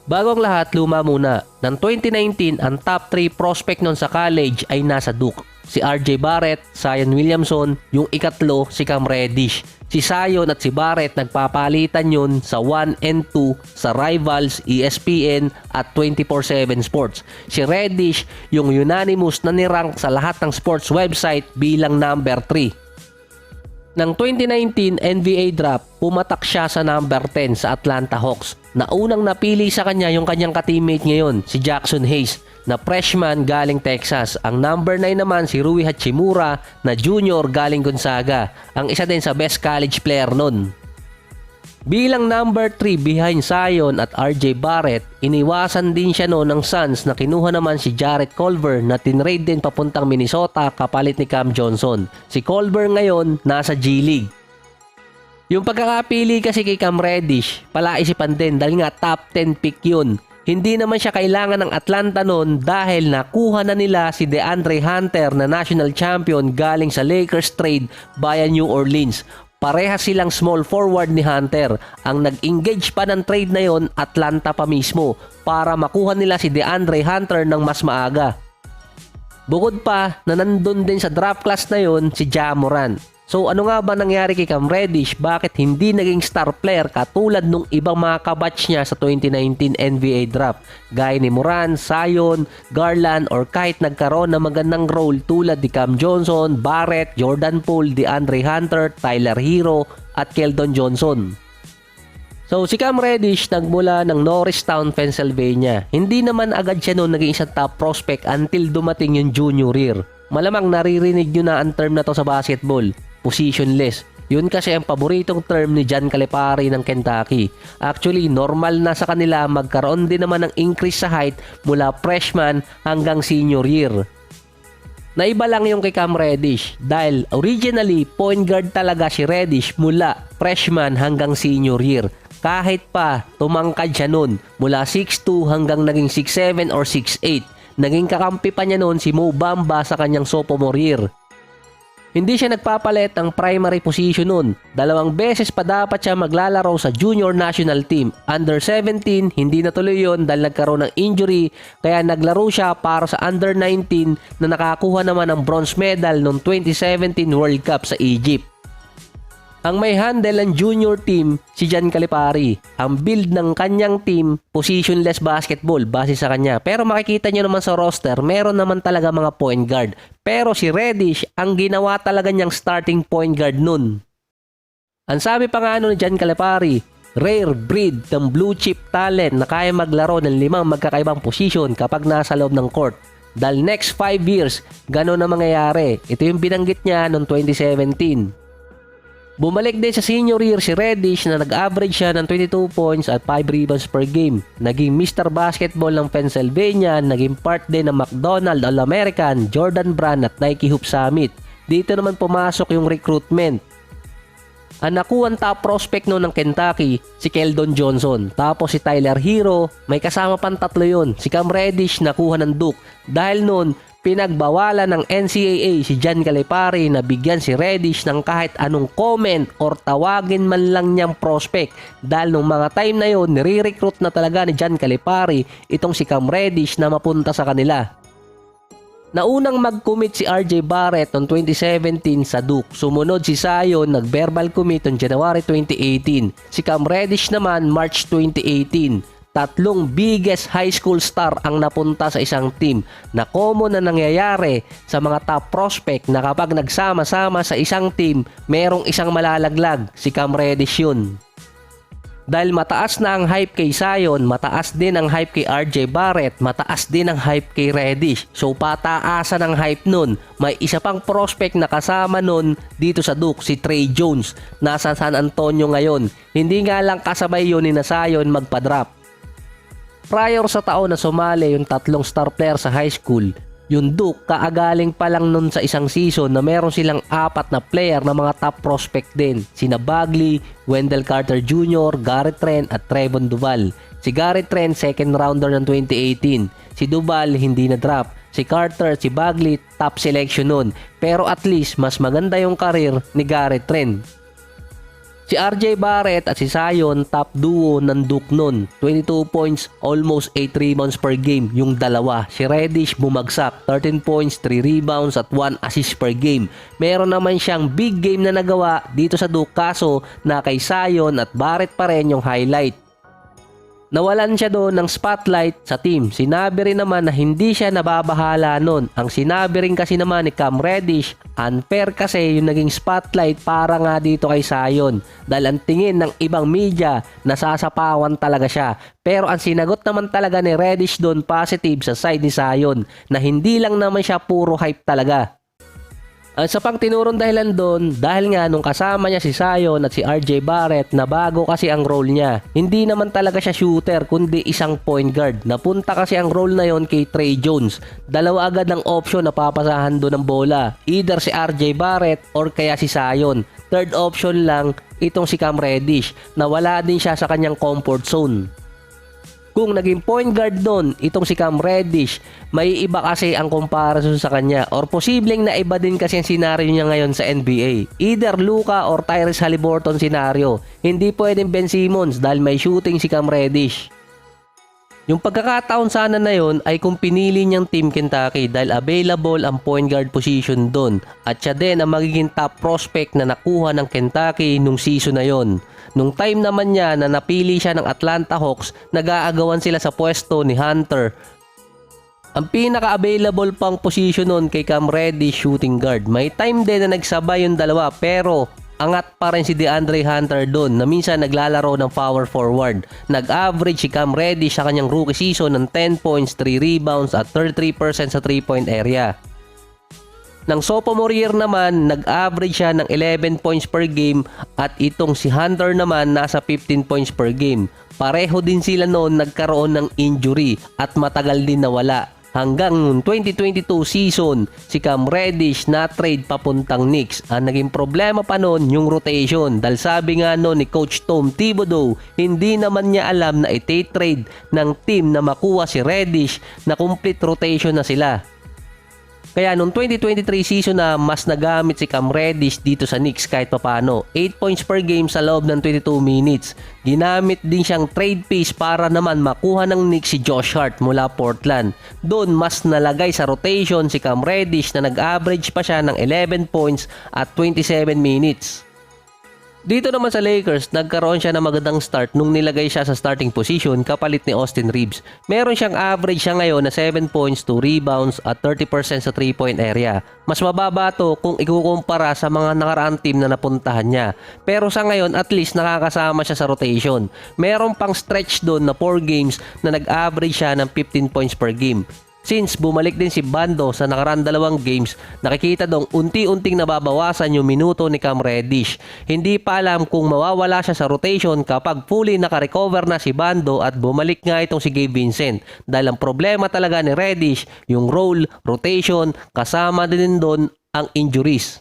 Bago ang lahat, luma muna. Ng 2019, ang top 3 prospect nun sa college ay nasa Duke. Si RJ Barrett, Zion Williamson, yung ikatlo si Cam Reddish. Si Zion at si Barrett nagpapalitan yun sa 1 and 2 sa Rivals, ESPN at 24/7 Sports. Si Reddish yung unanimous na nirank sa lahat ng sports website bilang number 3. Ng 2019 NBA draft, pumatak siya sa number 10 sa Atlanta Hawks. Na unang napili sa kanya yung kanyang ka-teammate ngayon, si Jackson Hayes, na freshman galing Texas. Ang number 9 naman si Rui Hachimura na junior galing Gonzaga, ang isa din sa best college player nun. Bilang number 3 behind Zion at RJ Barrett, iniwasan din siya noon ng Suns na kinuha naman si Jarrett Culver na tinrade din papuntang Minnesota kapalit ni Cam Johnson. Si Culver ngayon nasa G League. Yung pagkakapili kasi kay Cam Reddish, palaisipan din dahil nga top 10 pick yun. Hindi naman siya kailangan ng Atlanta noon dahil nakuha na nila si DeAndre Hunter na national champion galing sa Lakers trade via New Orleans. Parehas silang small forward ni Hunter. Ang nag-engage pa ng trade na yon, Atlanta pa mismo para makuha nila si DeAndre Hunter ng mas maaga. Bukod pa na nandun din sa draft class na yon si Ja Morant. So ano nga ba nangyari kay Cam Reddish? Bakit hindi naging star player katulad nung ibang mga kabatch niya sa 2019 NBA draft? Gaya ni Morant, Zion, Garland or kahit nagkaroon ng magandang role tulad ni Cam Johnson, Barrett, Jordan Poole, DeAndre Hunter, Tyler Hero at Keldon Johnson. So si Cam Reddish nagmula ng Norristown, Pennsylvania. Hindi naman agad siya noon naging isang top prospect until dumating yung junior year. Malamang naririnig nyo na ang term na to sa basketball. Positionless. Yun kasi ang paboritong term ni John Calipari ng Kentucky. Actually, normal na sa kanila magkaroon din naman ng increase sa height mula freshman hanggang senior year. Naiba lang yung kay Cam Reddish dahil originally point guard talaga si Reddish mula freshman hanggang senior year. Kahit pa tumangkad siya nun mula 6'2 hanggang naging 6'7 or 6'8. Naging kakampi pa niya noon si Mo Bamba sa kanyang sophomore year. Hindi siya nagpapalit ng primary position noon. 2 beses pa dapat siya maglalaro sa junior national team. Under 17, hindi natuloy yun dahil nagkaroon ng injury. Kaya naglaro siya para sa under 19 na nakakuha naman ng bronze medal noong 2017 World Cup sa Egypt. Ang may handle ng junior team, si John Calipari. Ang build ng kanyang team, positionless basketball base sa kanya. Pero makikita nyo naman sa roster, meron naman talaga mga point guard. Pero si Reddish, ang ginawa talaga niyang starting point guard nun. Ang sabi pa nga ni John Calipari, rare breed ng blue chip talent na kaya maglaro ng 5 magkakaibang position kapag nasa loob ng court. Dahil next 5 years, gano'n na mangyayari. Ito yung binanggit niya noong 2017. Bumalik din sa senior year si Reddish na nag-average siya ng 22 points at 5 rebounds per game. Naging Mr. Basketball ng Pennsylvania, naging part din ng McDonald All-American, Jordan Brand at Nike Hoop Summit. Dito naman pumasok yung recruitment. Ang nakuha top prospect noon ng Kentucky, si Keldon Johnson. Tapos si Tyler Hero, may kasama pang 3 yun. Si Cam Reddish nakuha ng Duke. Dahil noon, pinagbawalan ng NCAA si John Calipari na bigyan si Reddish ng kahit anong comment or tawagin man lang niyang prospect. Dahil nung mga time na yon, nire-recruit na talaga ni John Calipari itong si Cam Reddish na mapunta sa kanila. Naunang mag-commit si RJ Barrett noong 2017 sa Duke. Sumunod si Zion, nag-verbal commit noong January 2018. Si Cam Reddish naman March 2018. 3 biggest high school star ang napunta sa isang team na common na nangyayari sa mga top prospect na kapag nagsama-sama sa isang team, merong isang malalaglag, si Cam Reddish yun. Dahil mataas na ang hype kay Zion, mataas din ang hype kay RJ Barrett, mataas din ang hype kay Reddish. So pataasan ang hype nun. May isa pang prospect na kasama nun dito sa Duke, si Trey Jones. Nasa San Antonio ngayon. Hindi nga lang kasabay yun ni Zion magpa-drop. Prior sa taon na sumali yung 3 star player sa high school, yung Duke kaagaling pa lang nun sa isang season na meron silang 4 na player na mga top prospect din. Sina Bagley, Wendell Carter Jr., Garrett Trent at Trevon Duval. Si Garrett Trent second rounder ng 2018. Si Duval hindi na draft. Si Carter, si Bagley top selection nun. Pero at least mas maganda yung career ni Garrett Trent. Si RJ Barrett at si Zion, top duo ng Duke nun. 22 points, almost 8 rebounds per game yung dalawa. Si Reddish bumagsak, 13 points, 3 rebounds at 1 assist per game. Meron naman siyang big game na nagawa dito sa Duke, kaso na kay Zion at Barrett pa rin yung highlight. Nawalan siya doon ng spotlight sa team. Sinabi rin naman na hindi siya nababahala nun. Ang sinabi rin kasi naman ni Cam Reddish, unfair kasi yung naging spotlight para nga dito kay Zion. Dahil ang tingin ng ibang media, nasasapawan talaga siya. Pero ang sinagot naman talaga ni Reddish doon positive sa side ni Zion, na hindi lang naman siya puro hype talaga. Ang sa pang tinurong dahilan doon, dahil nga nung kasama niya si Zion at si RJ Barrett, na bago kasi ang role niya. Hindi naman talaga siya shooter, kundi isang point guard. Napunta kasi ang role na yon kay Trey Jones. Dalawa agad ng option na papasahan doon ng bola. Either si RJ Barrett or kaya si Zion. Third option lang itong si Cam Reddish, na wala din siya sa kanyang comfort zone. Kung naging point guard doon, itong si Cam Reddish, may iba kasi ang comparison sa kanya, or posibleng na iba din kasi ang senaryo niya ngayon sa NBA. Either Luka or Tyrese Haliburton senaryo. Hindi pwedeng Ben Simmons dahil may shooting si Cam Reddish. Yung pagkakataon sana na yon ay kung pinili niyang Team Kentucky dahil available ang point guard position doon, at siya din ang magiging top prospect na nakuha ng Kentucky nung season na yon. Nung time naman niya na napili siya ng Atlanta Hawks, nag-aagawan sila sa pwesto ni Hunter. Ang pinaka-available pang position nun kay Cam Reddish, shooting guard. May time din na nagsabay yung dalawa, pero angat pa rin si DeAndre Hunter doon, na minsan naglalaro ng power forward. Nag-average si Cam Reddish sa kanyang rookie season ng 10 points, 3 rebounds at 33% sa 3-point area. Nang sophomore year naman, nag-average siya ng 11 points per game, at itong si Hunter naman nasa 15 points per game. Pareho din sila noon nagkaroon ng injury at matagal din nawala. Hanggang 2022 season, si Cam Reddish na trade papuntang Knicks. Ang naging problema pa noon yung rotation, dahil sabi nga noon ni Coach Tom Thibodeau, hindi naman niya alam na iti-trade ng team na makuha si Reddish na complete rotation na sila. Kaya noong 2023 season na, mas nagamit si Cam Reddish dito sa Knicks kahit papano. 8 points per game sa loob ng 22 minutes. Ginamit din siyang trade piece para naman makuha ng Knicks si Josh Hart mula Portland. Doon mas nalagay sa rotation si Cam Reddish na nag-average pa siya ng 11 points at 27 minutes. Dito naman sa Lakers, nagkaroon siya ng magandang start nung nilagay siya sa starting position kapalit ni Austin Reeves. Meron siyang average siya ngayon na 7 points, 2 rebounds at 30% sa 3-point area. Mas mababa to kung ikukumpara sa mga nakaraang team na napuntahan niya. Pero sa ngayon, at least nakakasama siya sa rotation. Meron pang stretch doon na 4 games na nag-average siya ng 15 points per game. Since bumalik din si Bando sa nakaraan 2 games, nakikita dong unti-unting nababawasan yung minuto ni Cam Reddish. Hindi pa alam kung mawawala siya sa rotation kapag fully nakarecover na si Bando at bumalik nga itong si Gabe Vincent. Dahil ang problema talaga ni Reddish, yung role, rotation, kasama din doon ang injuries.